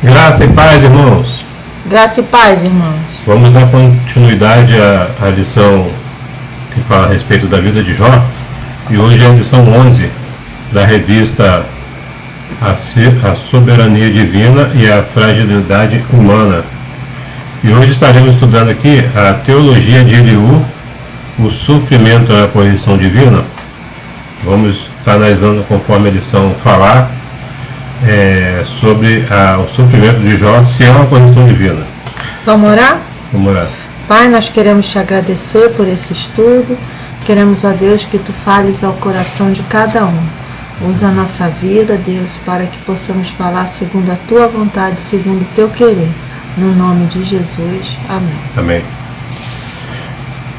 Graça e paz, irmãos. Graça e paz, irmãos. Vamos dar continuidade à lição que fala a respeito da vida de Jó. E hoje é a lição 11 da revista A Soberania Divina e a Fragilidade Humana. E hoje estaremos estudando aqui a teologia de Eliú, o sofrimento é a correção divina. Vamos estar analisando conforme a lição falar sobre o sofrimento de Jó, se é uma correção divina. Vamos orar? Vamos orar. Pai, nós queremos te agradecer por esse estudo. Queremos, ó Deus, que tu fales ao coração de cada um. Usa a nossa vida, Deus, para que possamos falar segundo a tua vontade, segundo o teu querer. No nome de Jesus. Amém. Amém.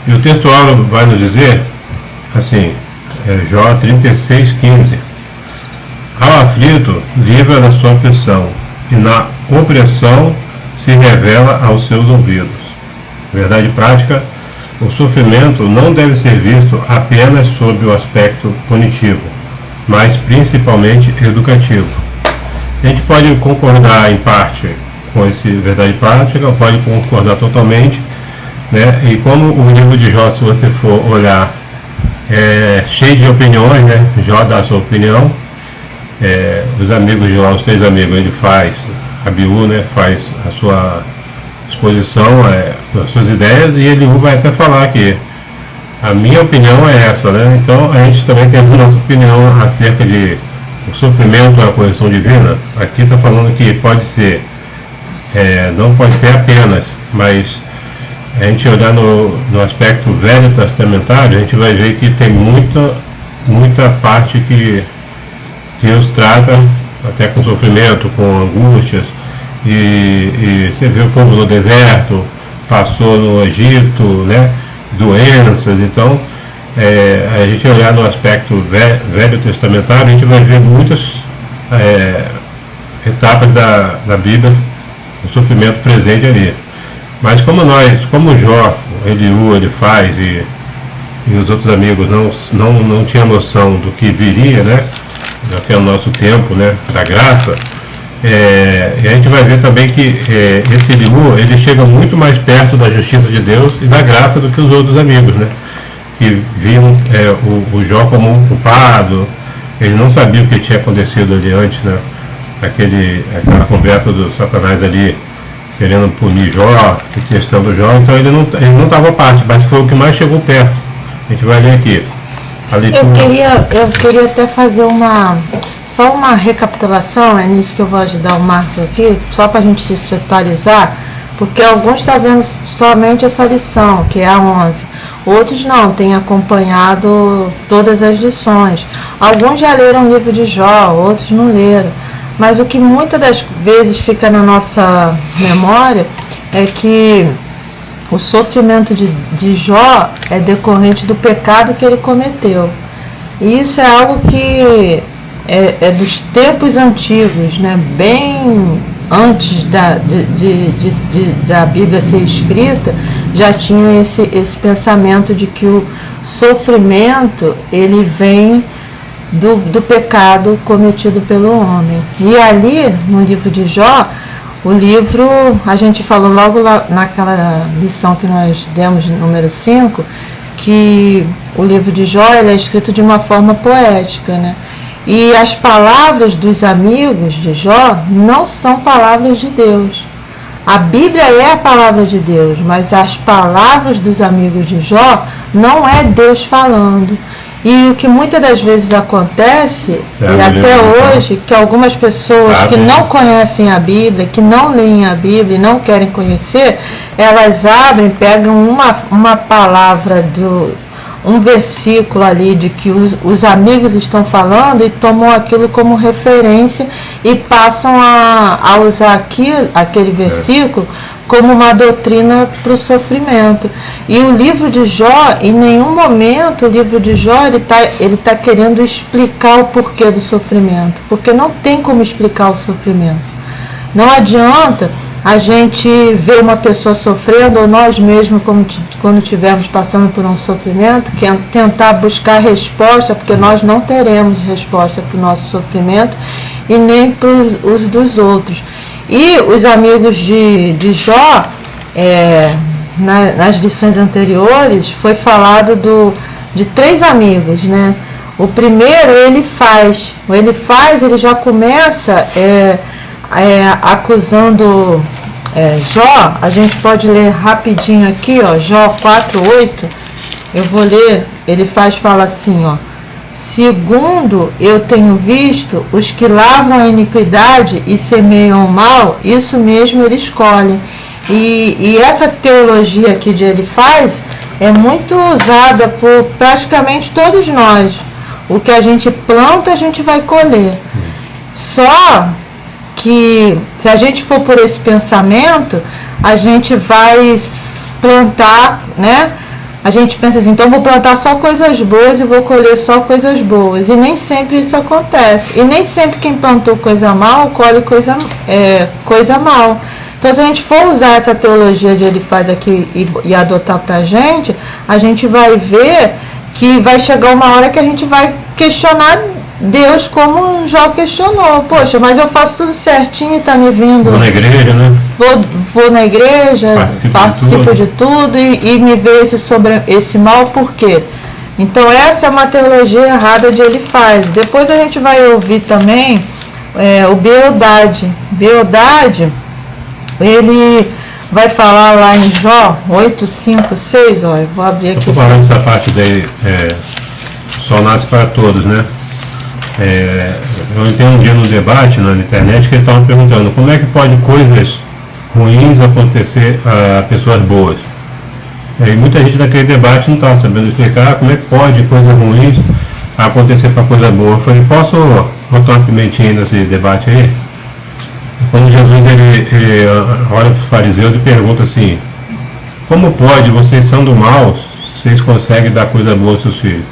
E o textual vai nos dizer, assim, Jó 36:15. Ao aflito, livra da sua aflição, e na opressão se revela aos seus ouvidos. Verdade prática, o sofrimento não deve ser visto apenas sob o aspecto punitivo, mas principalmente educativo. A gente pode concordar em parte com esse verdade prática, ou pode concordar totalmente, né? E como o livro de Jó, se você for olhar, é cheio de opiniões, né? Jó dá a sua opinião, os amigos de Jó, os 3 amigos, ele faz, Abiú, né? Faz a sua exposição, as suas ideias, e Eliú vai até falar que a minha opinião é essa, né? Então a gente também tem a nossa opinião acerca de o sofrimento, a correção divina. Aqui está falando que pode ser, não pode ser apenas, mas a gente olhar no aspecto velho testamentário, a gente vai ver que tem muita parte que Deus trata até com sofrimento, com angústias, e você vê o povo no deserto, passou no Egito, né, doenças. Então a gente olhar no aspecto velho testamentário, a gente vai ver muitas etapas da Bíblia, o sofrimento presente ali. Mas como Jó, Eliú, ele faz, e os outros amigos não tinham noção do que viria, né, até o nosso tempo, né, da graça, e a gente vai ver também que esse Eliú, ele chega muito mais perto da justiça de Deus e da graça do que os outros amigos, né, que viam o Jó como um culpado. Ele não sabia o que tinha acontecido ali antes, né, aquela conversa do Satanás ali, querendo punir Jó, testando Jó. Então ele não estava à parte, mas foi o que mais chegou perto. A gente vai ler aqui a leitura. Eu queria até fazer só uma recapitulação, é nisso que eu vou ajudar o Marcos aqui, só para a gente se atualizar, porque alguns estão vendo somente essa lição, que é a 11. Outros não, têm acompanhado todas as lições. Alguns já leram o livro de Jó, outros não leram. Mas o que muitas das vezes fica na nossa memória é que o sofrimento de Jó é decorrente do pecado que ele cometeu. E isso é algo que é dos tempos antigos, né? Bem antes da Bíblia ser escrita, já tinha esse pensamento de que o sofrimento ele vem do pecado cometido pelo homem. E ali, no livro de Jó, o livro, a gente falou logo lá naquela lição que nós demos, número 5, que o livro de Jó ele é escrito de uma forma poética, né? E as palavras dos amigos de Jó não são palavras de Deus. A Bíblia é a palavra de Deus, mas as palavras dos amigos de Jó não é Deus falando. E o que muitas das vezes acontece, e até hoje, que algumas pessoas que não conhecem a Bíblia, que não leem a Bíblia e não querem conhecer, elas abrem, pegam uma palavra, um versículo ali de que os amigos estão falando e tomam aquilo como referência e passam a usar aquele versículo como uma doutrina para o sofrimento. E o livro de Jó, em nenhum momento o livro de Jó ele tá querendo explicar o porquê do sofrimento, porque não tem como explicar o sofrimento. Não adianta a gente ver uma pessoa sofrendo, ou nós mesmos, quando estivermos passando por um sofrimento, tentar buscar resposta, porque nós não teremos resposta para o nosso sofrimento e nem para os dos outros. E os amigos de Jó, nas lições anteriores, foi falado de 3 amigos, né? O primeiro, ele já começa acusando Jó. A gente pode ler rapidinho aqui, ó, Jó 4:8. Eu vou ler, fala assim, ó: segundo eu tenho visto, os que lavram a iniquidade e semeiam o mal, isso mesmo eles colhem. E essa teologia aqui de Elifaz é muito usada por praticamente todos nós. O que a gente planta, a gente vai colher. Só que, se a gente for por esse pensamento, a gente vai plantar, né? A gente pensa assim, então vou plantar só coisas boas e vou colher só coisas boas. E nem sempre isso acontece. E nem sempre quem plantou coisa mal, colhe coisa mal. Então, se a gente for usar essa teologia de Elifaz aqui e adotar pra gente, a gente vai ver que vai chegar uma hora que a gente vai questionar Deus como Jó questionou. Poxa, mas eu faço tudo certinho e tá me vindo... Vou na igreja, né? Vou na igreja, participo de tudo e me vê sobre esse mal, por quê? Então essa é uma teologia errada de Elifaz. Depois a gente vai ouvir também o Bildade. Bildade, ele vai falar lá em Jó 8, 5, 6, ó, eu vou abrir aqui. Eu estou falando dessa parte daí, só nasce para todos, né? Eu entendi um dia no debate na internet que eles estavam perguntando como é que pode coisas ruins acontecer a pessoas boas. E muita gente naquele debate não estava sabendo explicar como é que pode coisas ruins acontecer para coisa boa. Eu falei, posso botar uma pimentinha nesse debate aí? Quando Jesus ele olha para os fariseus e pergunta assim: como pode, vocês sendo maus, vocês conseguem dar coisa boa aos seus filhos?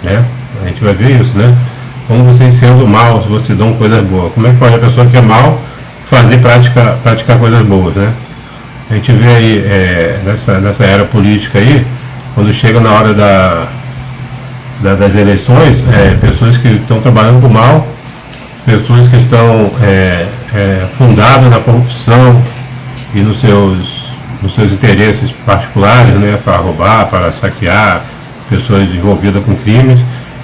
Né? A gente vai ver isso, né? Como vocês sendo maus, vocês dão coisas boas. Como é que pode a pessoa que é mal praticar coisas boas, né? A gente vê aí nessa era política aí, quando chega na hora das eleições, pessoas que estão trabalhando por mal, pessoas que estão fundadas na corrupção e nos seus interesses particulares, né, para roubar, para saquear, pessoas envolvidas com crimes,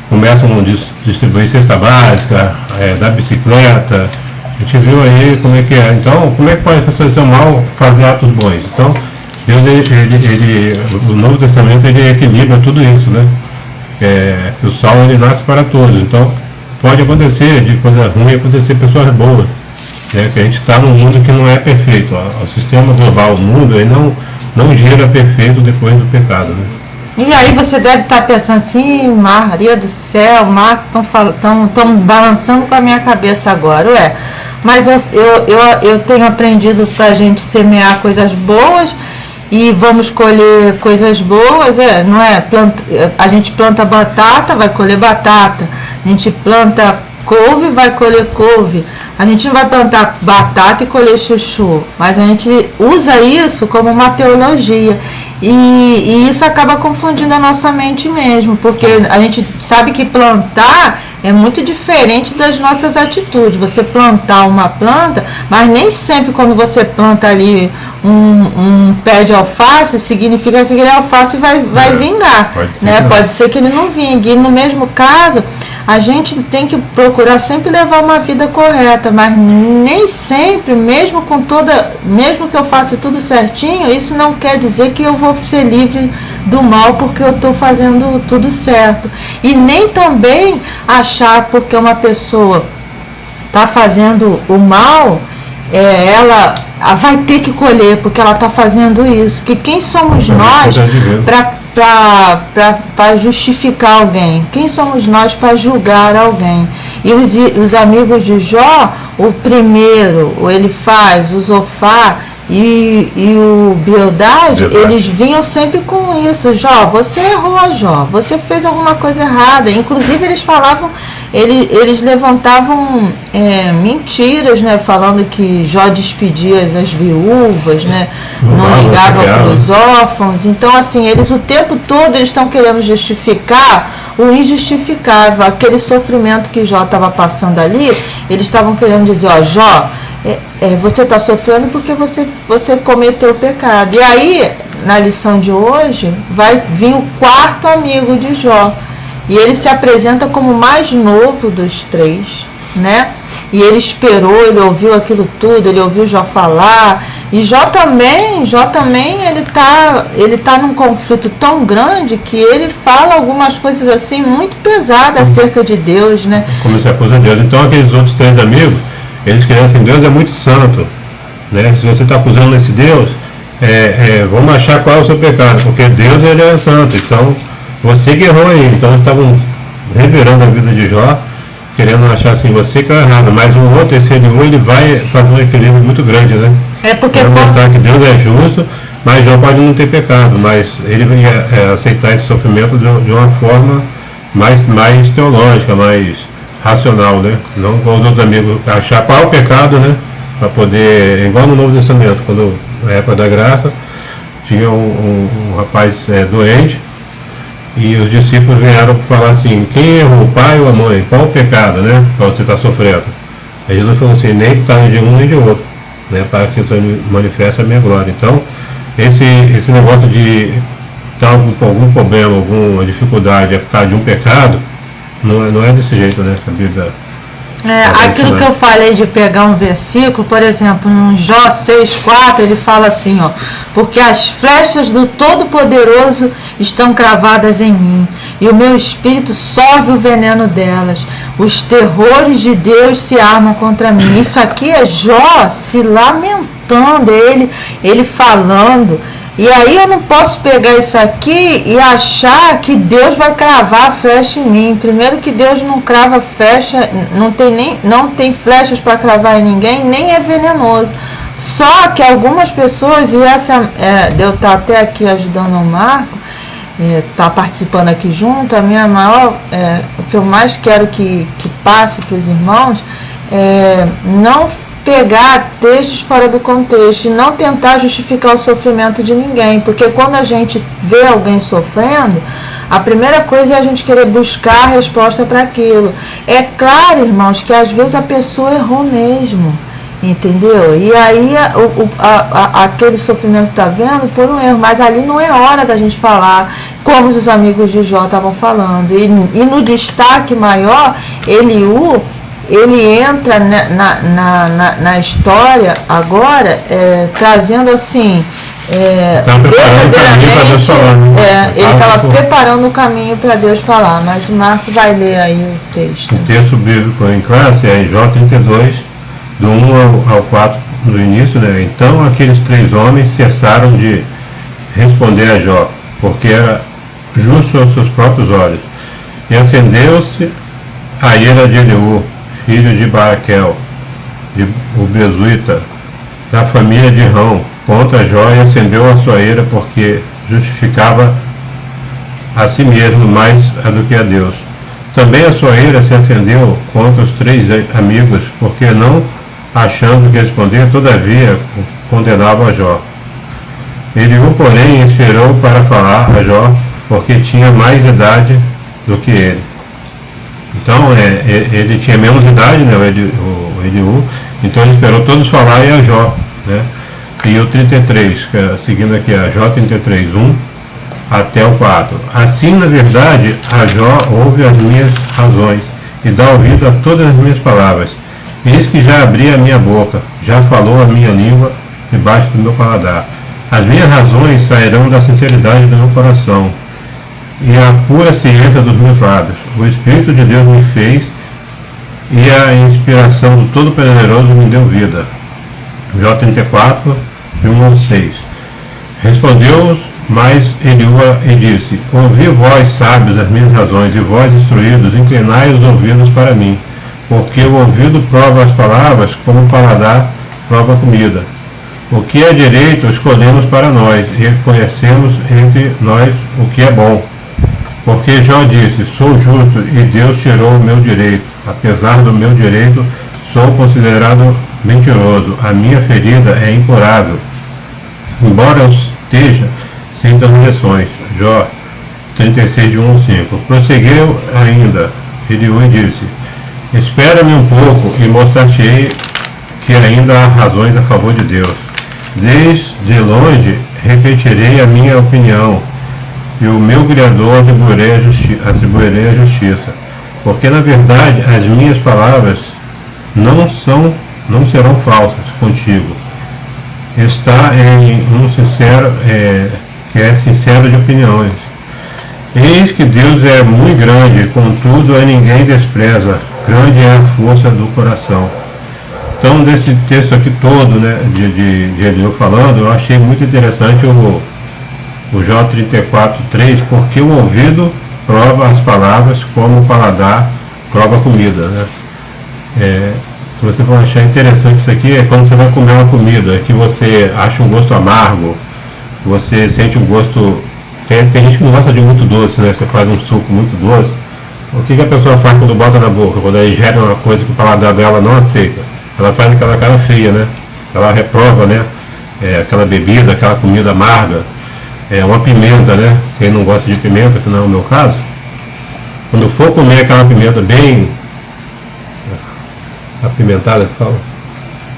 começam a distribuir cesta básica, dar bicicleta. A gente viu aí como é que é. Então, como é que pode a pessoa ser mal fazer atos bons? Então, Deus, o Novo Testamento, ele equilibra tudo isso, né? Que o sol, ele nasce para todos. Então, pode acontecer de coisa ruim, acontecer pessoas boas. Né? Que a gente está num mundo que não é perfeito. O sistema global, o mundo, ele não gira perfeito depois do pecado, né? E aí você deve estar pensando assim, Maria do céu, Marco, estão balançando com a minha cabeça agora, mas eu tenho aprendido para a gente semear coisas boas e vamos colher coisas boas, não é? A gente planta batata, vai colher batata, a gente planta couve, vai colher couve. A gente não vai plantar batata e colher chuchu, mas a gente usa isso como uma teologia. E isso acaba confundindo a nossa mente mesmo, porque a gente sabe que plantar é muito diferente das nossas atitudes. Você plantar uma planta, mas nem sempre quando você planta ali um pé de alface, significa que aquele alface vai vingar. Pode ser que ele não vingue. E no mesmo caso, a gente tem que procurar sempre levar uma vida correta, mas nem sempre, mesmo que eu faça tudo certinho, isso não quer dizer que eu vou ser livre do mal porque eu estou fazendo tudo certo. E nem também achar porque uma pessoa está fazendo o mal, ela vai ter que colher porque ela está fazendo isso. Que quem somos nós para justificar alguém? Quem somos nós para julgar alguém? E os amigos de Jó, o primeiro, o Elifaz, o Zofar e o Bildade, eles vinham sempre com isso: Jó, você errou, Jó, você fez alguma coisa errada. Inclusive eles falavam, eles levantavam mentiras, né, falando que Jó despedia as viúvas, né, não ligava para os órfãos. Então, assim, eles o tempo todo eles estão querendo justificar o injustificável, aquele sofrimento que Jó estava passando ali. Eles estavam querendo dizer: ó, Jó, você está sofrendo porque você cometeu o pecado. E aí, na lição de hoje, vai vir o quarto amigo de Jó. E ele se apresenta como o mais novo dos três, né? E ele esperou, ele ouviu aquilo tudo, ele ouviu Jó falar. E Jó também ele tá num conflito tão grande que ele fala algumas coisas assim muito pesadas acerca de Deus, né? Como se acusa Deus. Então aqueles outros três amigos, eles queriam assim, Deus é muito santo, né? Se você está acusando esse Deus, vamos achar qual é o seu pecado, porque Deus ele é santo, então você que errou aí. Então eles estavam revirando a vida de Jó, querendo achar assim, você que é errado, mas o outro, esse Eliú, ele vai fazer um equilíbrio muito grande, né? Porque vai mostrar que Deus é justo, mas Jó pode não ter pecado, mas ele vai aceitar esse sofrimento de uma forma mais teológica, mais racional, né? Não com os outros amigos achar qual é o pecado, né? Para poder, igual no Novo Testamento, quando na época da graça, tinha um rapaz doente, e os discípulos vieram falar assim, quem errou, o pai ou a mãe? Qual o pecado, né? Qual você está sofrendo? Aí Jesus falou assim, nem por causa de um nem de outro, né? Para que isso manifeste a minha glória. Então, esse negócio de estar com algum problema, alguma dificuldade por causa de um pecado, não é desse jeito, né? A Bíblia aquilo que eu falei de pegar um versículo, por exemplo, no Jó 6,4, ele fala assim, ó, porque as flechas do Todo-Poderoso estão cravadas em mim, e o meu espírito sorve o veneno delas. Os terrores de Deus se armam contra mim. Isso aqui é Jó se lamentando, ele falando. E aí eu não posso pegar isso aqui e achar que Deus vai cravar a flecha em mim. Primeiro que Deus não crava flecha, não tem flechas para cravar em ninguém, nem é venenoso. Só que algumas pessoas, e essa eu estar até aqui ajudando o Marco, tá participando aqui junto, a minha maior, o que eu mais quero que passe para os irmãos, não pegar textos fora do contexto e não tentar justificar o sofrimento de ninguém, porque quando a gente vê alguém sofrendo, a primeira coisa é a gente querer buscar a resposta para aquilo. É claro, irmãos, que às vezes a pessoa errou mesmo, entendeu? E aí aquele sofrimento está vendo por um erro, mas ali não é hora da gente falar como os amigos de Jó estavam falando. E no destaque maior, ele entra na história agora, trazendo assim, ele estava preparando o caminho para Deus falar, mas o Marco vai ler aí o texto. O texto bíblico em classe é em Jó 32, do 1 ao 4 no início, né? Então aqueles três homens cessaram de responder a Jó, porque era justo aos seus próprios olhos. E acendeu-se a ira de Eliú, filho de Baraquel, o Bezuita, da família de Rão, contra Jó, e acendeu a sua ira porque justificava a si mesmo mais do que a Deus. Também a sua ira se acendeu contra os três amigos, porque não achando que responder, todavia condenava a Jó. Eliú, porém, esperou para falar a Jó, porque tinha mais idade do que ele. Então, ele tinha menos idade, né, o Eliú, então ele esperou todos falarem a Jó, né? E o 33, seguindo aqui a Jó 33, 1 até o 4. Assim, na verdade, a Jó ouve as minhas razões e dá ouvido a todas as minhas palavras. Eis que já abri a minha boca, já falou a minha língua debaixo do meu paladar. As minhas razões sairão da sinceridade do meu coração e a pura ciência dos meus lábios. O Espírito de Deus me fez e a inspiração do Todo-Poderoso me deu vida. Jó 34, de 1 ao 6. Respondeu mais Eliú e disse: ouvi vós, sábios, as minhas razões, e vós, instruídos, inclinai os ouvidos para mim, porque o ouvido prova as palavras, como o paladar prova a comida. O que é direito escolhemos para nós, e conhecemos entre nós o que é bom. Porque Jó disse: sou justo, e Deus tirou o meu direito. Apesar do meu direito, sou considerado mentiroso. A minha ferida é incurável, embora eu esteja sem transgressões. Jó 36, de 1 ao 5. Prosseguiu ainda Eliú e disse: espera-me um pouco, e mostrar-te-ei que ainda há razões a favor de Deus. Desde longe repetirei a minha opinião, e o meu Criador atribuirei a justiça, porque na verdade as minhas palavras não serão falsas contigo. Está em um sincero, que é sincero de opiniões. Eis que Deus é muito grande, contudo a ninguém despreza, grande é a força do coração. Então, desse texto aqui todo, né, de Eliú falando, eu achei muito interessante o Jó 34:3, porque o ouvido prova as palavras, como o paladar prova a comida, né? Se você for achar interessante isso aqui, é quando você vai comer uma comida que você acha um gosto amargo, você sente um gosto... Tem gente que não gosta de muito doce, né? Você faz um suco muito doce. O que a pessoa faz quando bota na boca? Quando ela ingere uma coisa que o paladar dela não aceita? Ela faz aquela cara feia, né? Ela reprova, né? Aquela bebida, aquela comida amarga. Uma pimenta, né? Quem não gosta de pimenta, que não é o meu caso, quando for comer aquela pimenta bem apimentada, que fala?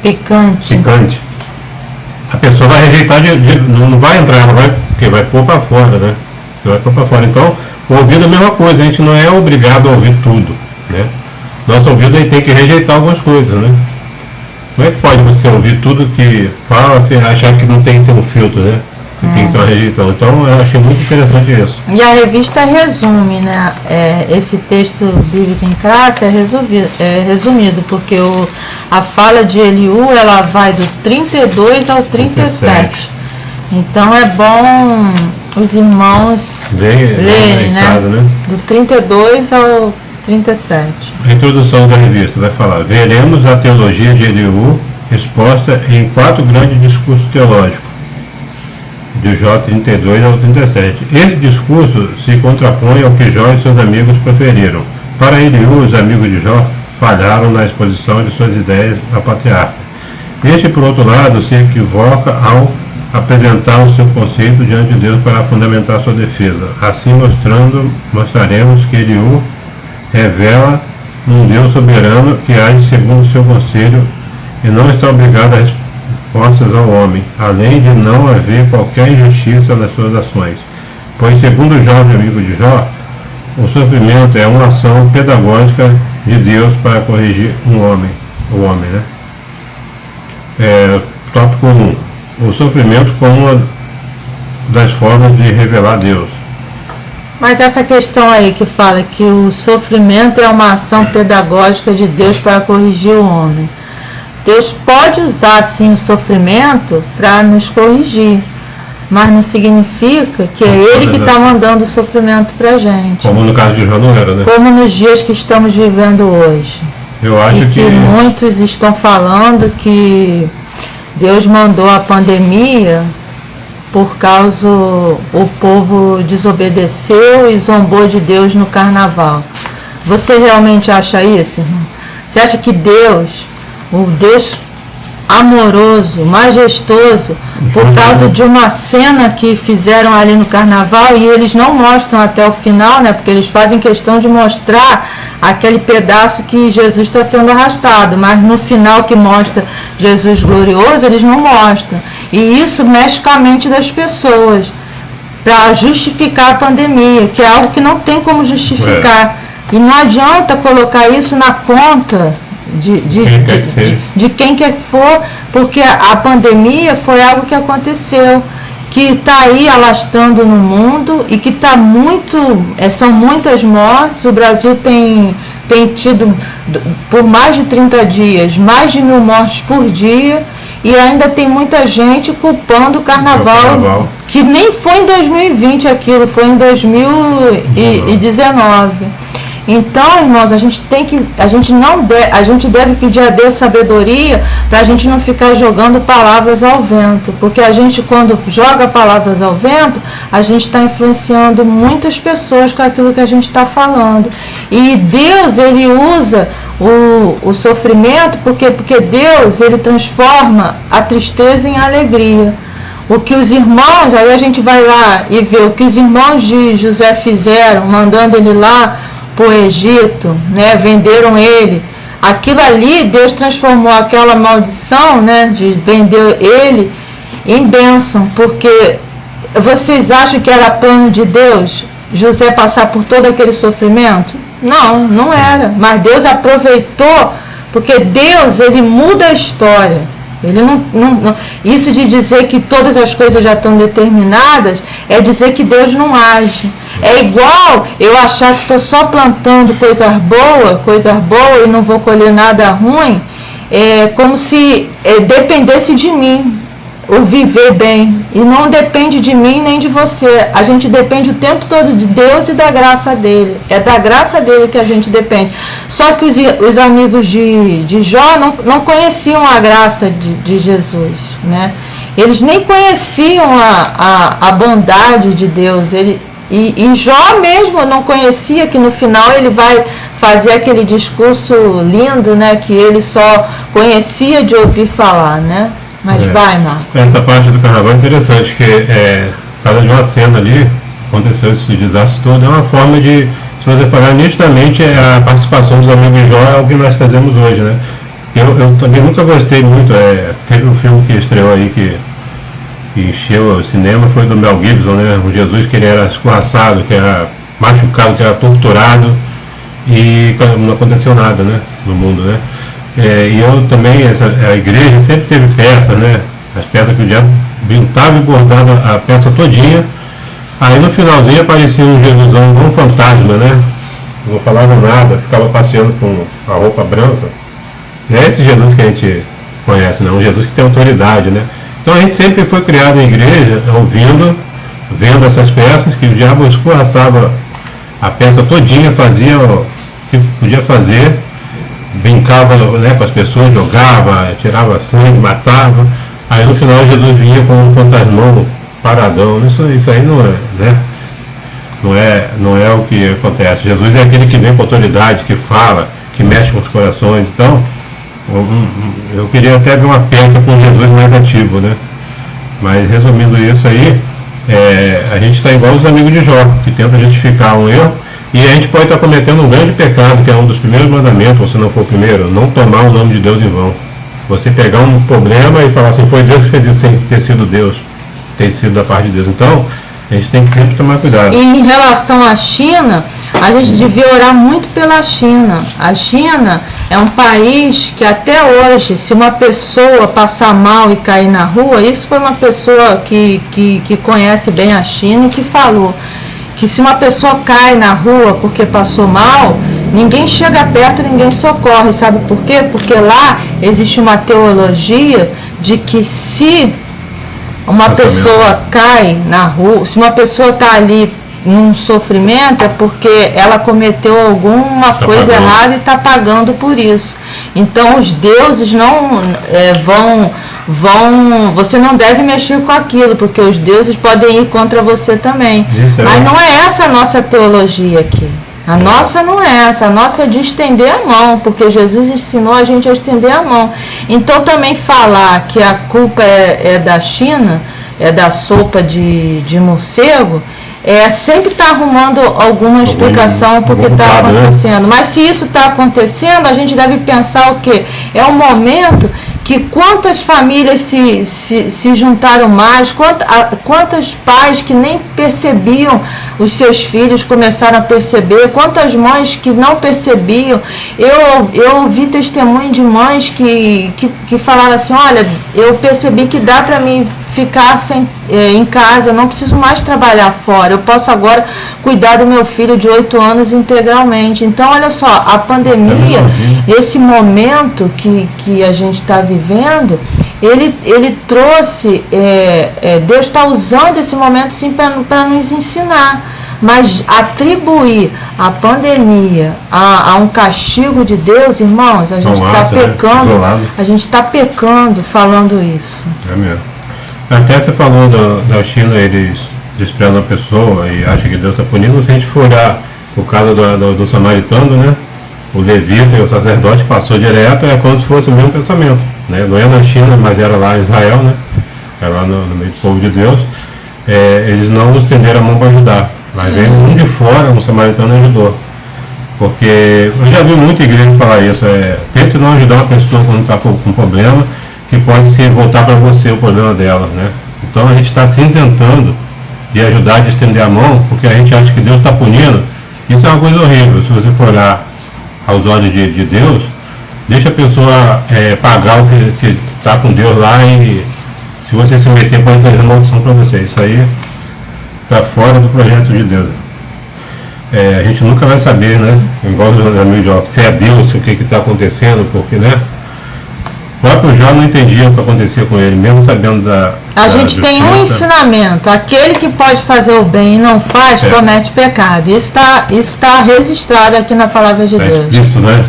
Picante. A pessoa vai rejeitar, não vai entrar, porque vai pôr para fora, né? Você vai pôr para fora. Então, o ouvido é a mesma coisa, a gente não é obrigado a ouvir tudo, né? Nosso ouvido aí tem que rejeitar algumas coisas, né? Como é que pode você ouvir tudo que fala, você achar que não tem que ter um filtro, né? Que tem que ter uma rejeição. Então, eu achei muito interessante isso. E a revista resume, né? Esse texto bíblico em classe é resumido, porque a fala de Eliú, ela vai do 32 ao 37. Então, é bom os irmãos lerem, né? Do 32 ao 37. A introdução da revista vai falar: veremos a teologia de Eliú exposta em 4 grandes discursos teológicos, de Jó 32 ao 37. Esse discurso se contrapõe ao que Jó e seus amigos preferiram. Para Eliú, os amigos de Jó falharam na exposição de suas ideias ao patriarca. Este, por outro lado, se equivoca ao apresentar o seu conceito diante de Deus para fundamentar sua defesa. Assim, mostraremos que Eliú revela um Deus soberano que age segundo o seu conselho e não está obrigado a respostas ao homem, além de não haver qualquer injustiça nas suas ações. Pois, segundo o jovem amigo de Jó, o sofrimento é uma ação pedagógica de Deus para corrigir o homem, né? Tópico 1. O sofrimento como uma das formas de revelar Deus. Mas essa questão aí que fala que o sofrimento é uma ação pedagógica de Deus para corrigir o homem. Deus pode usar sim o sofrimento para nos corrigir, mas não significa que é Ele que está mandando o sofrimento para a gente. Como no caso de Jó não era, né? Como nos dias que estamos vivendo hoje. Eu acho que muitos estão falando que Deus mandou a pandemia por causa o povo desobedeceu e zombou de Deus no carnaval. Você realmente acha isso, irmão? Você acha que Deus, o Deus amoroso, majestoso, por causa de uma cena que fizeram ali no carnaval, e eles não mostram até o final, né? Porque eles fazem questão de mostrar aquele pedaço que Jesus está sendo arrastado, mas no final que mostra Jesus glorioso, eles não mostram. E isso mexe com a mente das pessoas para justificar a pandemia, que é algo que não tem como justificar. E não adianta colocar isso na conta de quem quer que for, porque a pandemia foi algo que aconteceu, que está aí alastrando no mundo e que está são muitas mortes. O Brasil tem tido, por mais de 30 dias, mais de 1.000 mortes por dia, e ainda tem muita gente culpando o carnaval, que nem foi em 2020 aquilo, foi em 2019. Então, irmãos, a gente deve pedir a Deus sabedoria para a gente não ficar jogando palavras ao vento, porque a gente, quando joga palavras ao vento, a gente está influenciando muitas pessoas com aquilo que a gente está falando. E Deus, Ele usa o sofrimento porque Deus, Ele transforma a tristeza em alegria. O que os irmãos, aí a gente vai lá e vê o que os irmãos de José fizeram, mandando ele lá para o Egito, né? Venderam ele aquilo ali, Deus transformou aquela maldição, né, de vender ele em bênção, porque vocês acham que era plano de Deus José passar por todo aquele sofrimento? Não, não era, mas Deus aproveitou, porque Deus, ele muda a história. Ele não, isso de dizer que todas as coisas já estão determinadas é dizer que Deus não age. É igual eu achar que estou só plantando coisas boas e não vou colher nada ruim, como se dependesse de mim o viver bem, e não depende de mim nem de você. A gente depende o tempo todo de Deus e da graça dele. É da graça dele que a gente depende. Só que os amigos de Jó não conheciam a graça de Jesus, né? Eles nem conheciam a bondade de Deus. E Jó mesmo não conhecia, que no final ele vai fazer aquele discurso lindo, né? Que ele só conhecia de ouvir falar, né? Mas vai, Marco. Essa parte do carnaval é interessante, que por causa de uma cena ali, aconteceu esse desastre todo, é uma forma de, se você falar nitidamente, a participação dos amigos de Jó é o que nós fazemos hoje, né? Eu também nunca gostei muito, teve um filme que estreou aí, que encheu o cinema, foi do Mel Gibson, né? O Jesus, que ele era escorraçado, que era machucado, que era torturado, e não aconteceu nada, né? No mundo, né? E eu também, a igreja sempre teve peças, né? As peças que o diabo pintava e bordava a peça todinha. Aí no finalzinho aparecia um Jesusão, um fantasma, né? Não falava nada, ficava passeando com a roupa branca. Não é esse Jesus que a gente conhece, não. Um Jesus que tem autoridade, né? Então a gente sempre foi criado em igreja, vendo essas peças, que o diabo escorraçava a peça todinha, fazia o que podia fazer, brincava, né, com as pessoas, jogava, tirava sangue, matava. Aí no final Jesus vinha com um fantasmão paradão. Isso aí não é, né? Não é o que acontece. Jesus é aquele que vem com autoridade, que fala, que mexe com os corações. Então, eu queria até ver uma peça com Jesus negativo, né? Mas resumindo isso aí, a gente está igual os amigos de Jó, que tentam justificar um erro. E a gente pode estar cometendo um grande pecado, que é um dos primeiros mandamentos, ou se não for o primeiro, não tomar o nome de Deus em vão. Você pegar um problema e falar assim, foi Deus que fez isso sem ter sido Deus, ter sido da parte de Deus. Então, a gente tem que sempre tomar cuidado. E em relação à China, a gente devia orar muito pela China. A China é um país que até hoje, se uma pessoa passar mal e cair na rua, isso foi uma pessoa que conhece bem a China e que falou que se uma pessoa cai na rua porque passou mal, ninguém chega perto, ninguém socorre. Sabe por quê? Porque lá existe uma teologia de que se uma pessoa cai na rua, se uma pessoa está ali num sofrimento, é porque ela cometeu alguma coisa errada e está pagando por isso. Então os deuses não você não deve mexer com aquilo, porque os deuses podem ir contra você também. Mas não é essa a nossa teologia aqui. A nossa não é essa, a nossa é de estender a mão, porque Jesus ensinou a gente a estender a mão. Então também falar que a culpa é da China, é da sopa de morcego, sempre está arrumando alguma explicação porque está acontecendo. Né? Mas se isso está acontecendo, a gente deve pensar o quê? É um momento que quantas famílias se juntaram mais, quantos pais que nem percebiam os seus filhos começaram a perceber, quantas mães que não percebiam. Eu ouvi testemunho de mães que falaram assim, olha, eu percebi que dá para mim ficar em casa, eu não preciso mais trabalhar fora, eu posso agora cuidar do meu filho de 8 anos integralmente. Então, olha só, a pandemia, esse momento que a gente está vivendo, ele trouxe, Deus está usando esse momento sim para nos ensinar. Mas atribuir a pandemia a um castigo de Deus, irmãos, a gente está pecando, a gente está pecando falando isso. É mesmo. Até você falou da China, eles desprezam a pessoa e acham que Deus está punindo. Se a gente for olhar o caso do samaritano, né? O levita e o sacerdote passou direto, é como se fosse o mesmo pensamento, né? Não é na China, mas era lá em Israel, né? Era lá no meio do povo de Deus. Eles não estenderam a mão para ajudar, mas veio um de fora, um samaritano ajudou. Porque eu já vi muita igreja falar isso, tente não ajudar uma pessoa quando está com um problema, que pode ser voltar para você o problema dela, né? Então a gente está se isentando de ajudar, de estender a mão, porque a gente acha que Deus está punindo. Isso é uma coisa horrível. Se você for olhar aos olhos de Deus, deixa a pessoa pagar o que está com Deus lá, e se você se meter pode trazer maldição para você. Isso aí está fora do projeto de Deus. A gente nunca vai saber, né? Igual os amigos de Jó, se é Deus, o que está acontecendo, porque, né? O próprio Jó não entendia o que acontecia com ele, mesmo sabendo da... A gente tem um ensinamento: aquele que pode fazer o bem e não faz, comete pecado. Isso está registrado aqui na palavra de Deus. Isso, né?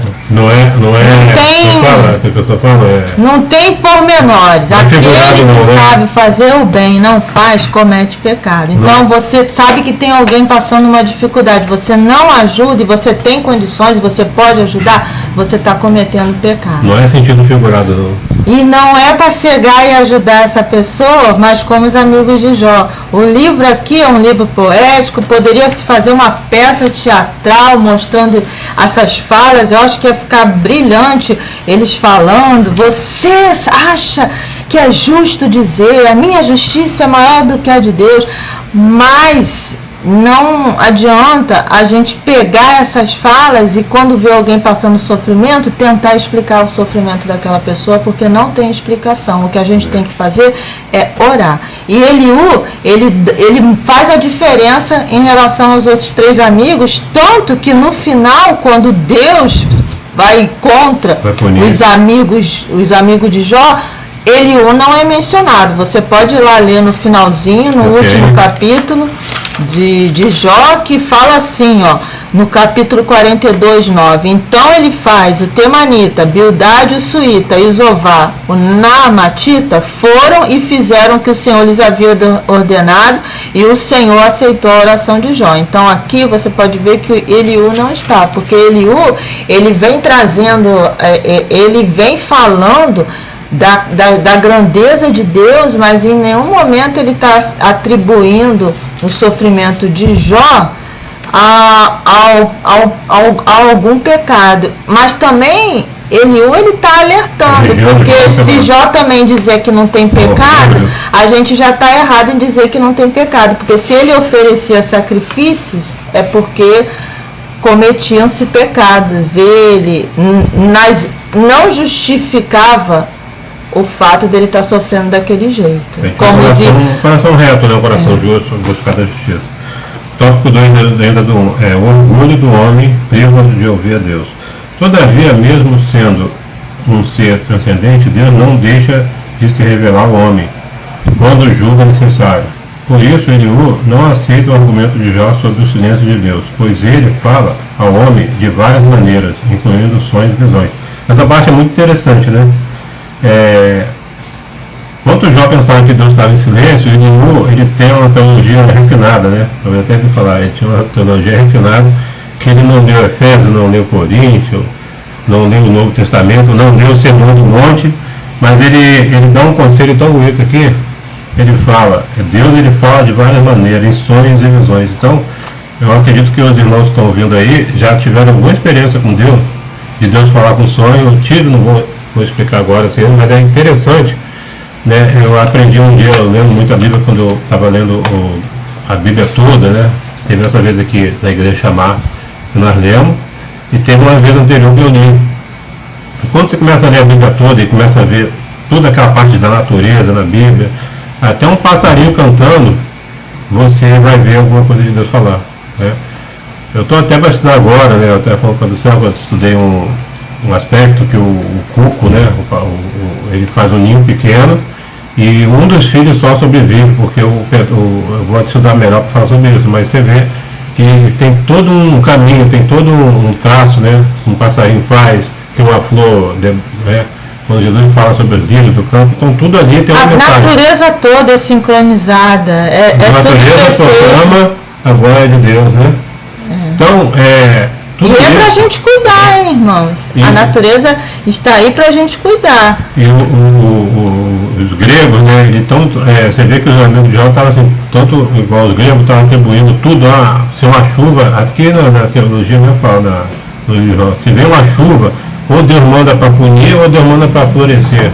Não tem pormenores. Aquele que sabe fazer o bem e não faz, comete pecado. Então você sabe que tem alguém passando uma dificuldade, você não ajuda e você tem condições, você pode ajudar, você está cometendo pecado. Não é sentido figurado, não. E não é para chegar e ajudar essa pessoa, mas como os amigos de Jó. O livro aqui é um livro poético, poderia se fazer uma peça teatral mostrando essas falas. Eu acho que ia ficar brilhante eles falando: você acha que é justo dizer, a minha justiça é maior do que a de Deus, mas não adianta a gente pegar essas falas e, quando vê alguém passando sofrimento, tentar explicar o sofrimento daquela pessoa, porque não tem explicação. O que a gente tem que fazer é orar. E Eliú, ele faz a diferença em relação aos outros 3 amigos, tanto que no final, quando Deus vai contra os amigos de Jó, Eliú não é mencionado. Você pode ir lá ler no finalzinho, no último capítulo de Jó, que fala assim, no capítulo 42:9. Então ele faz: o Temanita, Bildade o Suíta e Zová o Naamatita foram e fizeram o que o Senhor lhes havia ordenado, e o Senhor aceitou a oração de Jó. Então aqui você pode ver que Eliú não está, porque Eliú, ele vem trazendo, ele vem falando da grandeza de Deus, mas em nenhum momento ele está atribuindo o sofrimento de Jó a algum pecado. Mas também Eliú, ele está alertando, porque se Jó também dizer que não tem pecado, a gente já está errado em dizer que não tem pecado, porque se ele oferecia sacrifícios, é porque cometiam-se pecados. Ele não justificava o fato dele estar sofrendo daquele jeito. Como coração reto, né? O coração justo, buscar da justiça. Tópico 2 ainda o orgulho do homem priva de ouvir a Deus. Todavia, mesmo sendo um ser transcendente, Deus não deixa de se revelar ao homem, quando julga necessário. Por isso, Eliú não aceita o argumento de Jó sobre o silêncio de Deus, pois ele fala ao homem de várias maneiras, incluindo sonhos e visões. Essa parte é muito interessante, né? Quando Jó pensava que Deus estava em silêncio, ele tem uma teologia refinada, né? Eu até que falar, ele tinha uma teologia refinada, que ele não leu Efésios, não leu Coríntios, não leu o Novo Testamento, não leu o Sermão do Monte, mas ele dá um conselho tão bonito aqui. Ele fala, Deus ele fala de várias maneiras, em sonhos e visões. Então, eu acredito que os irmãos que estão ouvindo aí já tiveram alguma experiência com Deus, de Deus falar com sonho. Eu tiro, não vou explicar agora assim, mas é interessante, né? Eu aprendi um dia lendo muito a Bíblia, quando eu estava lendo a Bíblia toda, né? Teve essa vez aqui na igreja chamar, que nós lemos, e teve uma vez anterior que eu li. E quando você começa a ler a Bíblia toda e começa a ver toda aquela parte da natureza na Bíblia, até um passarinho cantando, você vai ver alguma coisa de Deus falar, né? Eu estou até para estudar agora, né? Eu até falo para você, eu estudei um aspecto que o cuco, né? Ele faz um ninho pequeno e um dos filhos só sobrevive, porque eu vou estudar melhor para falar sobre isso, mas você vê que tem todo um caminho, tem todo um traço, né? Um passarinho faz, que uma flor, né? Quando Jesus fala sobre os lírios do campo, então tudo ali tem uma mensagem. A natureza toda é sincronizada. A natureza proclama a glória de Deus, né? Então, tudo e é para a gente cuidar, hein, irmãos? A natureza está aí para a gente cuidar. E os gregos, né? Então, você vê que os amigos de Jó estavam assim, tanto igual os gregos, estavam atribuindo tudo a ser uma chuva. Aqui na teologia, né, fala no livro de Jó. Se vem uma chuva, ou Deus manda para punir, ou Deus manda para florescer.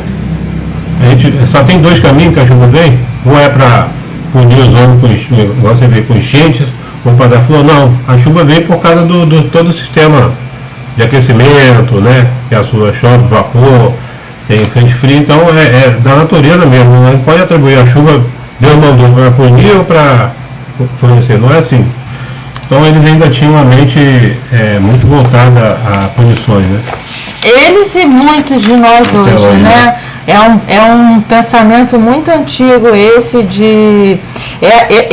A gente só tem dois caminhos que a chuva vem, ou é para punir os homens, você vê, com enchentes, ou para dar flor. Não, a chuva vem por causa do todo o sistema de aquecimento, né? Que a sua chove, vapor, tem frente fria, então é da natureza mesmo, não pode atribuir a chuva, Deus mandou para punir ou para florescer, não é assim. Então eles ainda tinham uma mente muito voltada a punições, né? Eles e muitos de nós hoje, né? É um pensamento muito antigo esse de...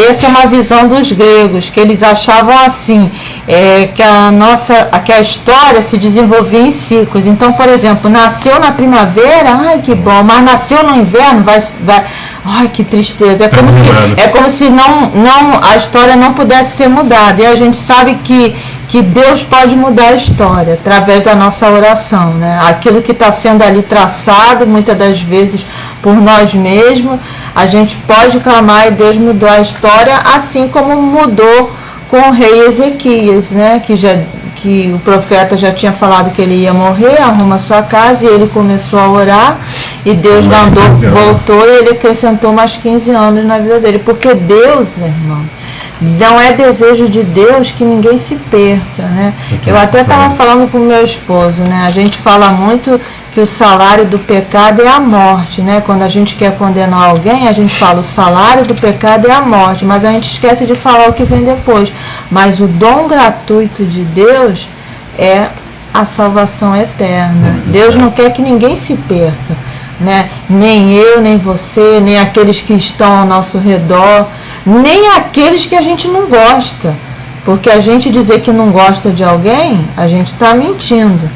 essa é uma visão dos gregos, que eles achavam assim, que a história se desenvolvia em ciclos. Então, por exemplo, nasceu na primavera, ai que bom, mas nasceu no inverno, vai ai que tristeza. É como se a história não pudesse ser mudada. E a gente sabe que Deus pode mudar a história através da nossa oração, né? Aquilo que está sendo ali traçado, muitas das vezes por nós mesmos, a gente pode clamar e Deus mudou a história, assim como mudou com o rei Ezequias, né? Que o profeta já tinha falado que ele ia morrer, arruma sua casa, e ele começou a orar, e Deus voltou, e ele acrescentou mais 15 anos na vida dele, porque Deus, irmão, não é desejo de Deus que ninguém se perca, né? Eu até estava falando com o meu esposo, né? A gente fala muito que o salário do pecado é a morte, né? Quando a gente quer condenar alguém, a gente fala o salário do pecado é a morte, mas a gente esquece de falar o que vem depois. Mas o dom gratuito de Deus é a salvação eterna. Deus não quer que ninguém se perca, né? Nem eu, nem você, nem aqueles que estão ao nosso redor, nem aqueles que a gente não gosta. Porque a gente dizer que não gosta de alguém, a gente está mentindo,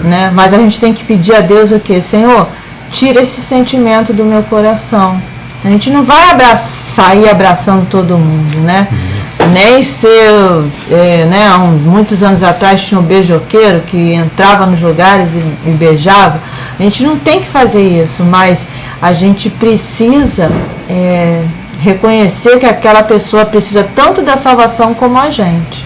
né? Mas a gente tem que pedir a Deus o quê? Senhor, tira esse sentimento do meu coração. A gente não vai sair abraçando todo mundo, né? Nem ser, muitos anos atrás tinha um beijoqueiro que entrava nos lugares e beijava. A gente não tem que fazer isso, mas a gente precisa reconhecer que aquela pessoa precisa tanto da salvação como a gente.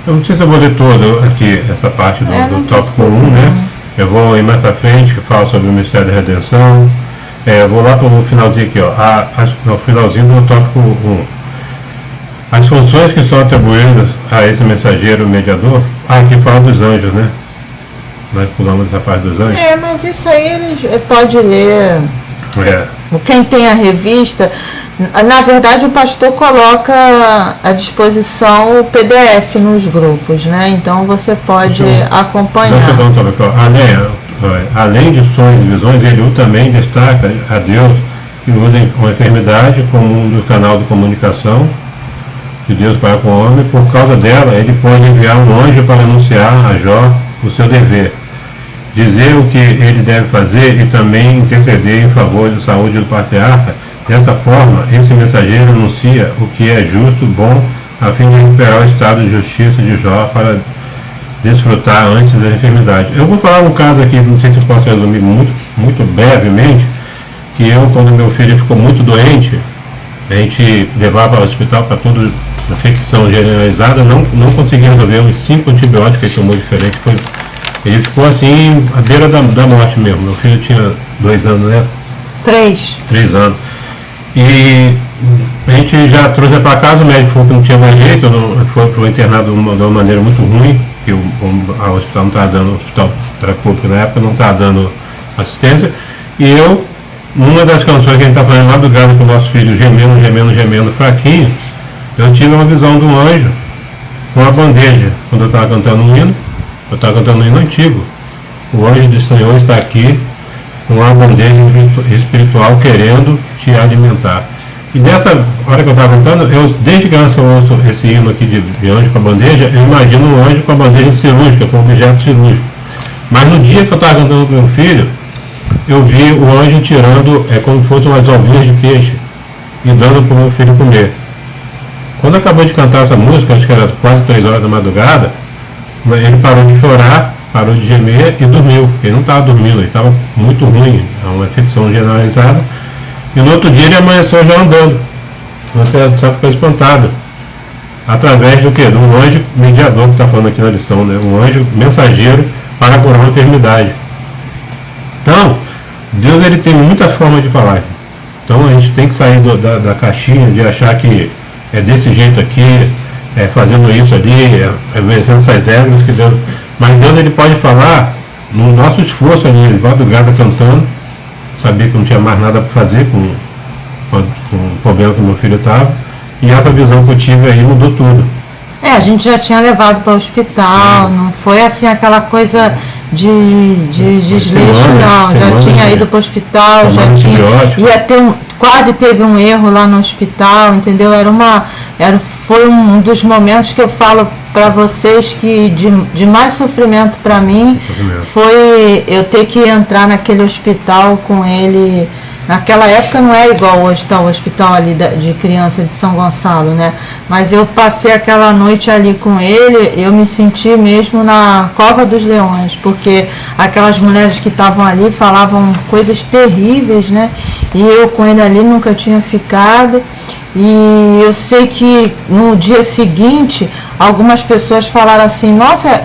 Eu não sei se eu vou ler todo aqui, essa parte do tópico 1, né? Eu vou ir mais para frente, que fala sobre o mistério da redenção. Eu vou lá para o finalzinho aqui, no finalzinho do tópico 1. As funções que são atribuídas a esse mensageiro mediador, aqui fala dos anjos, né? Nós pulamos essa parte dos anjos. Mas isso aí ele pode ler. Quem tem a revista, na verdade o pastor coloca à disposição o PDF nos grupos, né? Então você pode acompanhar. Além de sonhos e visões, ele também destaca a Deus que usa uma enfermidade como um canal de comunicação de Deus para com o homem. Por causa dela, ele pode enviar um anjo para anunciar a Jó o seu dever, dizer o que ele deve fazer e também interceder em favor da saúde do patriarca. Dessa forma, esse mensageiro anuncia o que é justo, bom, a fim de recuperar o estado de justiça de Jó para desfrutar antes da enfermidade. Eu vou falar um caso aqui, não sei se eu posso resumir muito brevemente, que quando meu filho ficou muito doente, a gente levava para o hospital para toda infecção generalizada, não conseguia resolver os 5 antibióticos que ele tomou diferente. Ele ficou assim, à beira da morte mesmo. Meu filho tinha 2 anos, né? 3 anos. E a gente já trouxe para casa, o médico falou que não tinha mais jeito, foi para o internado de uma maneira muito ruim, que o hospital não estava dando, o hospital era público na época, não estava dando assistência. E uma das canções que a gente está fazendo lá do gado com o nosso filho, gemendo, fraquinho, eu tive uma visão de um anjo com uma bandeja, quando eu estava cantando um hino. Eu estava cantando um hino antigo. O anjo do Senhor está aqui com uma bandeja espiritual querendo te alimentar. E nessa hora que eu estava cantando, desde criança eu ouço esse hino aqui de anjo com a bandeja, eu imagino um anjo com a bandeja cirúrgica, com um objeto cirúrgico. Mas no dia que eu estava cantando com meu filho, eu vi o anjo tirando, como se fossem umas ovinhas de peixe, e dando para o meu filho comer. Quando acabou de cantar essa música, acho que era quase 3 horas da madrugada, ele parou de chorar, parou de gemer e dormiu. Ele não estava dormindo, ele estava muito ruim, uma infecção generalizada. E no outro dia ele amanheceu já andando. Você só ficou espantado. através do que? Do anjo mediador que está falando aqui na lição, né? Um anjo mensageiro para curar uma enfermidade. Então, Deus ele tem muitas formas de falar. Então a gente tem que sair da caixinha de achar que é desse jeito aqui, fazendo isso ali, vencendo essas regras que Deus. Mas Deus ele pode falar no nosso esforço ali, madrugada cantando, sabia que não tinha mais nada para fazer com o problema que meu filho estava, e essa visão que eu tive aí mudou tudo. A gente já tinha levado para o hospital, não foi assim aquela coisa de desleixo, não. Já tinha ido para o hospital, quase teve um erro lá no hospital, entendeu? Foi um dos momentos que eu falo para vocês que de mais sofrimento para mim foi eu ter que entrar naquele hospital com ele. Naquela época não é igual hoje está o hospital ali de criança de São Gonçalo, né? Mas eu passei aquela noite ali com ele, eu me senti mesmo na cova dos leões, porque aquelas mulheres que estavam ali falavam coisas terríveis, né? E eu com ele ali nunca tinha ficado. E eu sei que no dia seguinte, algumas pessoas falaram assim, nossa,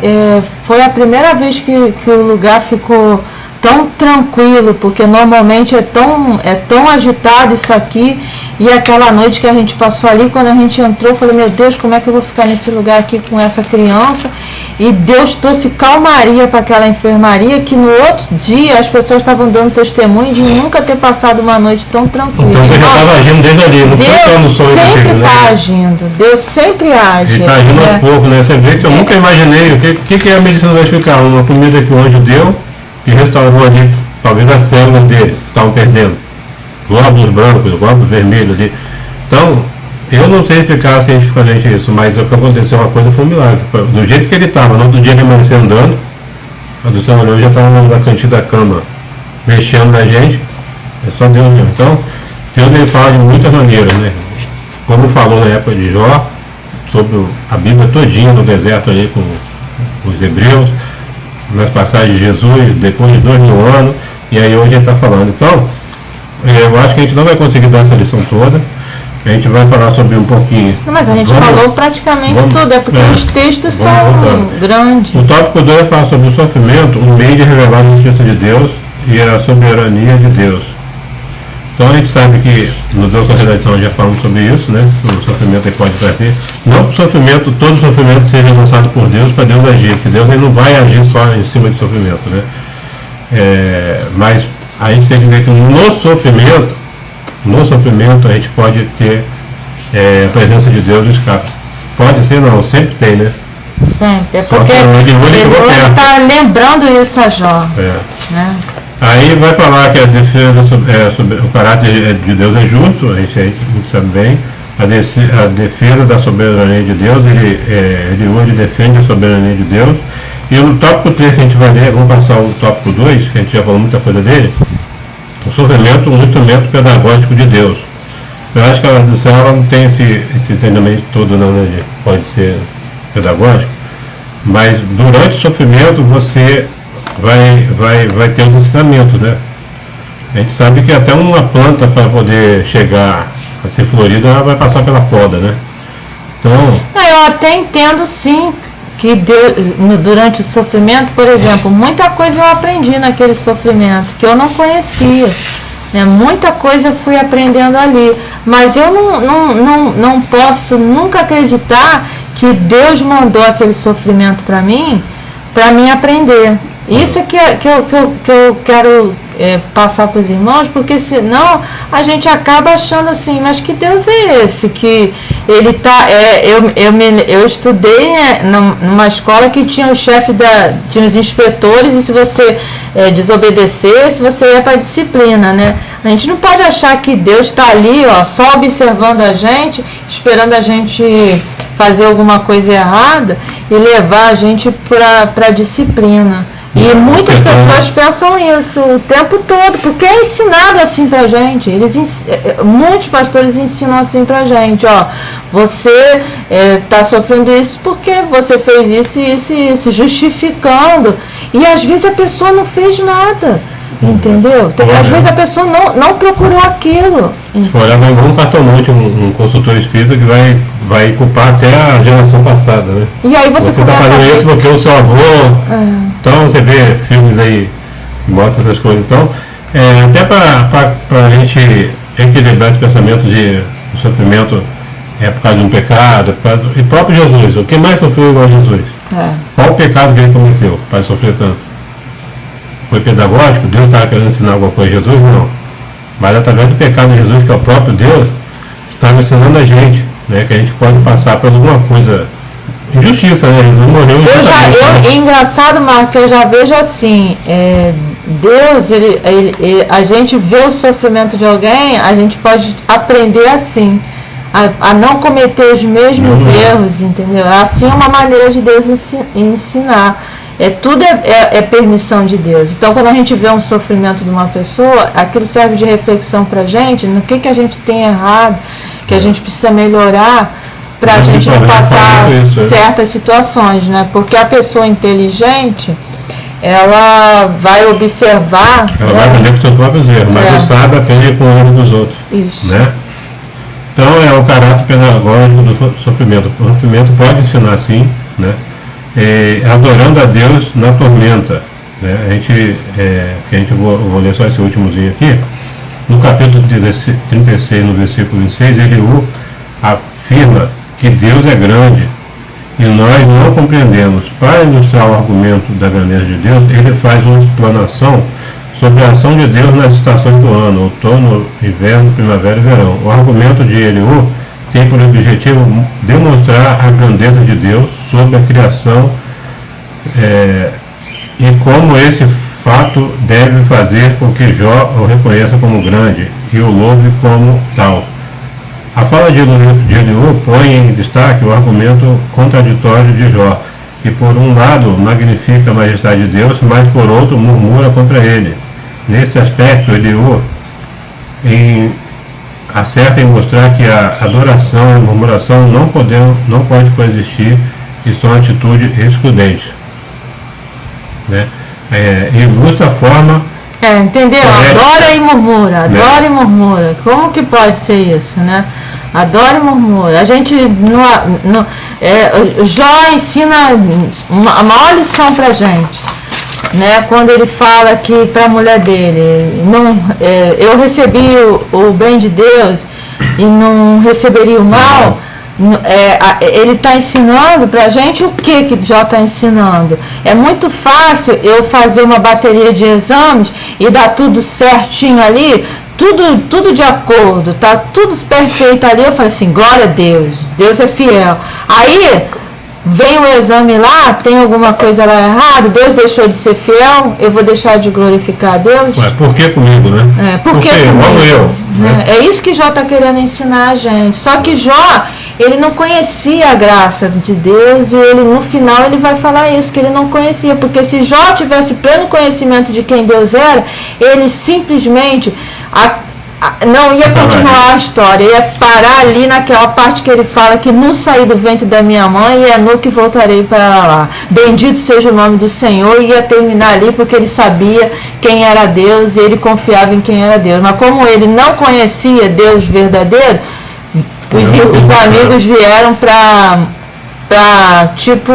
foi a primeira vez que o lugar ficou tão tranquilo, porque normalmente é tão agitado isso aqui, e aquela noite que a gente passou ali, quando a gente entrou, eu falei, meu Deus, como é que eu vou ficar nesse lugar aqui com essa criança? E Deus trouxe calmaria para aquela enfermaria, que no outro dia as pessoas estavam dando testemunho de nunca ter passado uma noite tão tranquila. Então você já estava agindo desde ali, não foi só no sonho. Deus sempre está agindo, Deus sempre age. Ele está agindo aos poucos, né? Você vê que eu nunca imaginei, o que a medicina vai explicar? Uma comida que o anjo deu, que restaurou ali, talvez as células dele estavam perdendo, glóbulos brancos, glóbulos vermelhos ali. Então, eu não sei explicar cientificamente isso, mas o que aconteceu, uma coisa foi um milagre. Do jeito que ele estava, no outro dia ele amanheceu andando, a do Senhor já estava na cantinha da cama, mexendo na gente, é só Deus mesmo. Então, Deus ele fala de muitas maneiras, né? Como falou na época de Jó, sobre a Bíblia todinha no deserto ali com os hebreus, nas passagens de Jesus, depois de 2000 anos, e aí hoje ele está falando. Então, eu acho que a gente não vai conseguir dar essa lição toda, a gente vai falar sobre um pouquinho. Mas a gente falou praticamente tudo, é porque os textos são grandes. O tópico 2 é falar sobre o sofrimento, um meio de revelar a justiça de Deus e a soberania de Deus. Então a gente sabe que no Deus da Redação já falamos sobre isso, né? O sofrimento ele pode trazer. Não que o sofrimento, todo sofrimento seja lançado por Deus para Deus agir, porque Deus ele não vai agir só em cima de sofrimento, né? Mas a gente tem que ver que no sofrimento a gente pode ter a presença de Deus no escape. Pode ser não, sempre tem, né? Sempre, é porque ele está lembrando isso a Jó. Né? Aí vai falar que a defesa sobre o caráter de Deus é justo, a gente sabe bem. A defesa da soberania de Deus, ele hoje defende a soberania de Deus. E no tópico 3 que a gente vai ler, vamos passar o tópico 2, que a gente já falou muita coisa dele. O sofrimento, um instrumento pedagógico de Deus. Eu acho que ela não tem esse entendimento todo, não, né? Pode ser pedagógico, mas durante o sofrimento você vai ter os ensinamentos, né? A gente sabe que até uma planta para poder chegar a ser florida, ela vai passar pela poda, né? Então... Eu até entendo sim que durante o sofrimento, por exemplo, muita coisa eu aprendi naquele sofrimento que eu não conhecia, né? Muita coisa eu fui aprendendo ali, mas eu não posso nunca acreditar que Deus mandou aquele sofrimento para mim aprender. Isso que eu quero passar para os irmãos, porque senão a gente acaba achando assim, mas que Deus é esse? Que ele tá. Eu estudei numa escola que tinha o chefe tinha os inspetores, e se você desobedecesse, você ia para a disciplina, né? A gente não pode achar que Deus está ali, ó, só observando a gente, esperando a gente fazer alguma coisa errada e levar a gente para a disciplina. E muitas pessoas pensam isso o tempo todo, porque é ensinado assim pra gente. Muitos pastores ensinam assim pra gente, ó, você tá sofrendo isso porque você fez isso e isso e isso, justificando. E às vezes a pessoa não fez nada, entendeu? Às vezes a pessoa não procurou aquilo. Olha, vai um cartomante, um consultor espírita que vai culpar até a geração passada, né? E aí você está fazendo isso porque o seu avô... Então você vê filmes aí que mostram essas coisas. Então, até para a gente equilibrar esse pensamento de sofrimento por causa de um pecado, e próprio Jesus, o que mais sofreu igual a Jesus? Qual o pecado que ele cometeu para sofrer tanto? Foi pedagógico? Deus estava querendo ensinar alguma coisa a Jesus? Não. Mas através do pecado de Jesus, que é o próprio Deus, estava ensinando a gente, né, que a gente pode passar por alguma coisa, injustiça, né? Jesus morreu injustamente. Engraçado, Marco, eu já vejo assim, Deus, a gente vê o sofrimento de alguém, a gente pode aprender assim, a não cometer os mesmos erros, entendeu? Assim é uma maneira de Deus ensinar. Tudo é permissão de Deus. Então, quando a gente vê um sofrimento de uma pessoa, aquilo serve de reflexão pra gente, no que a gente tem errado, que a gente precisa melhorar para a gente não passar certas situações, né? Porque a pessoa inteligente, ela vai observar... Ela vai aprender com os seus próprios erros, mas o sábio aprende com o erro dos outros. Isso. Né? Então, é o caráter pedagógico do sofrimento. O sofrimento pode ensinar, sim, né? Adorando a Deus na tormenta, né? Vou ler só esse últimozinho aqui. No capítulo 36, no versículo 26, Eliú afirma que Deus é grande e nós não compreendemos. Para ilustrar o argumento da grandeza de Deus, ele faz uma explanação sobre a ação de Deus nas estações do ano, outono, inverno, primavera e verão. O argumento de Eliú tem por objetivo demonstrar a grandeza de Deus sobre a criação e como esse fato deve fazer com que Jó o reconheça como grande e o louve como tal. A fala de Eliú põe em destaque o argumento contraditório de Jó, que por um lado magnifica a majestade de Deus, mas por outro murmura contra ele. Nesse aspecto, Eliú acerta em mostrar que a adoração e a murmuração não pode coexistir e são atitudes excludentes. Né? Ilustra a forma... entendeu? Adora e murmura, adora e murmura. Como que pode ser isso, né? Adora e murmura. A gente Jó ensina a maior lição pra gente, né? Quando ele fala que para a mulher dele, eu recebi o bem de Deus e não receberia o mal. Ele está ensinando para a gente o que Jó está ensinando. É muito fácil eu fazer uma bateria de exames e dar tudo certinho ali, tudo de acordo, tá tudo perfeito ali. Eu falo assim, glória a Deus, Deus é fiel. Aí vem o exame lá, tem alguma coisa lá errada, Deus deixou de ser fiel, eu vou deixar de glorificar a Deus? Mas por que comigo, né? Por que comigo? Igual eu. Né? É isso que Jó está querendo ensinar a gente. Só que Jó, ele não conhecia a graça de Deus e no final ele vai falar isso, que ele não conhecia. Porque se Jó tivesse pleno conhecimento de quem Deus era, ele simplesmente... não ia continuar a história, ia parar ali naquela parte que ele fala que não saí do ventre da minha mãe e é nu que voltarei para lá. Bendito seja o nome do Senhor, e ia terminar ali porque ele sabia quem era Deus e ele confiava em quem era Deus. Mas como ele não conhecia Deus verdadeiro, os amigos vieram para tipo...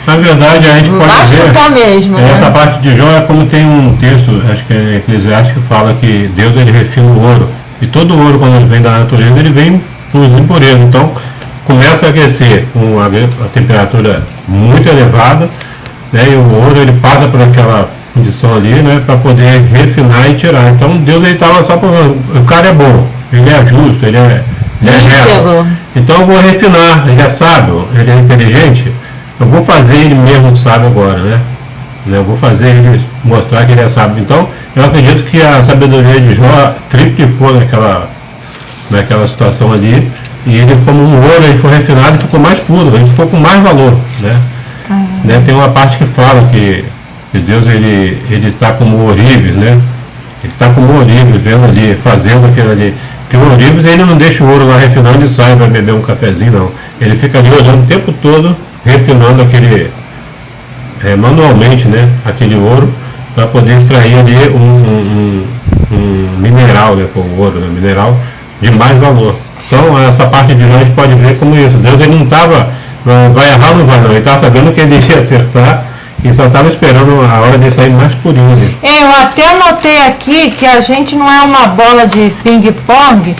Na verdade, a gente pode ver mesmo, essa parte de Jó é como tem um texto, acho que é Eclesiástico, que fala que Deus ele refina o ouro. E todo ouro, quando ele vem da natureza, ele vem por impurezas. Então, começa a aquecer com a temperatura muito elevada, né, e o ouro ele passa por aquela condição ali, né, para poder refinar e tirar. Então, Deus ele estava só provando. O cara é bom, ele é justo, ele é reto. Então, eu vou refinar, ele é sábio, ele é inteligente. Eu vou fazer ele mesmo sábio agora, né? Eu vou fazer ele mostrar que ele é sábio. Então, eu acredito que a sabedoria de Jó triplicou naquela situação ali. E ele, como um ouro, ele foi refinado e ficou mais puro, ele ficou com mais valor, né? Né? Tem uma parte que fala que Deus, ele está como ourives, né? Ele está como ourives, vendo ali, fazendo aquilo ali. Porque o ourives, ele não deixa o ouro lá refinando e sai para beber um cafezinho, não. Ele fica ali olhando o tempo todo, refinando aquele, manualmente, né, aquele ouro, para poder extrair ali um mineral, né, com o ouro, né, mineral de mais valor. Então, essa parte de nós a gente pode ver como isso. Deus ele não estava, vai errar ou não vai não. Ele estava sabendo que ele ia acertar e só estava esperando a hora de sair mais purinho. Eu até anotei aqui que a gente não é uma bola de ping-pong,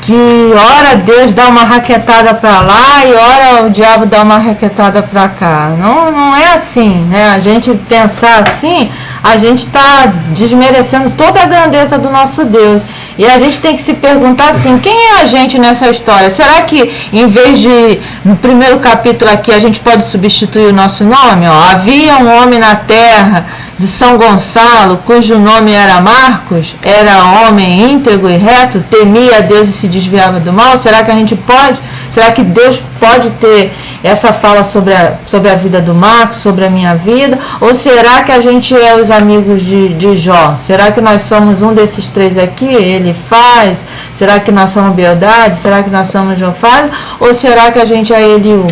que ora Deus dá uma raquetada para lá e ora o diabo dá uma raquetada para cá. Não é assim, né? A gente pensar assim, a gente está desmerecendo toda a grandeza do nosso Deus. E a gente tem que se perguntar assim, quem é a gente nessa história? Será que em vez de, no primeiro capítulo aqui, a gente pode substituir o nosso nome? Ó, havia um homem na terra de São Gonçalo, cujo nome era Marcos, era homem íntegro e reto, temia a Deus e se desviava do mal. Será que a gente pode? Será que Deus pode ter essa fala sobre a vida do Marcos, sobre a minha vida? Ou será que a gente é os amigos de Jó? Será que nós somos um desses três aqui? Ele faz? Será que nós somos Bildade? Será que nós somos Jofaz? Ou será que a gente é Eliú?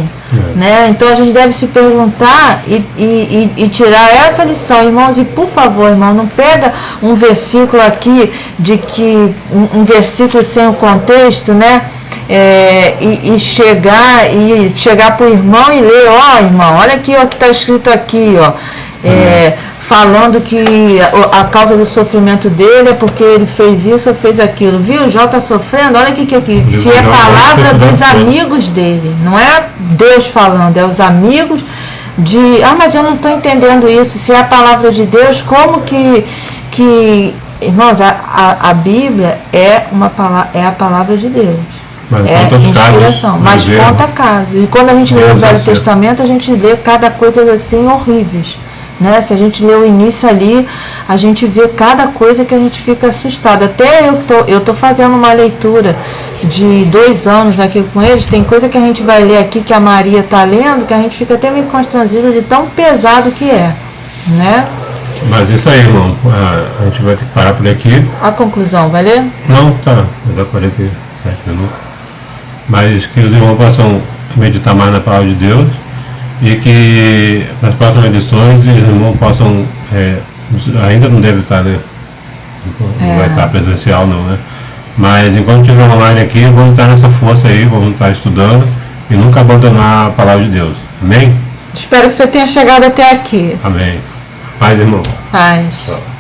Né? Então a gente deve se perguntar e tirar essa lição, irmãos. E por favor, irmão, não pega um versículo aqui de que um versículo sem o contexto, né? E chegar para o irmão e ler, ó, irmão, olha aqui o que está escrito aqui, ó. Falando que a causa do sofrimento dele é porque ele fez isso ou fez aquilo. Viu? O Jó está sofrendo, olha aqui. Se é palavra dos amigos dele, não é Deus falando, é os amigos de... Ah, mas eu não estou entendendo isso. Se é a palavra de Deus, como que irmãos, a Bíblia é a palavra de Deus. Mas é inspiração, mas conta casos. E quando a gente lê o Velho Testamento, a gente lê cada coisa assim horríveis. Né? Se a gente lê o início ali, a gente vê cada coisa que a gente fica assustado. Até eu estou fazendo uma leitura de 2 anos aqui com eles, tem coisa que a gente vai ler aqui, que a Maria está lendo, que a gente fica até meio constrangida de tão pesado que é. Né? Mas isso aí, irmão, a gente vai ter que parar por aqui. A conclusão, vai ler? Não, tá, já dá 47 minutos. Mas que os irmãos possam meditar mais na palavra de Deus. E que nas próximas edições os irmãos possam, ainda não deve estar, né? Não vai estar presencial não, né? Mas enquanto estiver online aqui, vamos estar nessa força aí, vamos estar estudando e nunca abandonar a palavra de Deus. Amém? Espero que você tenha chegado até aqui. Amém. Paz, irmão. Paz. Tchau.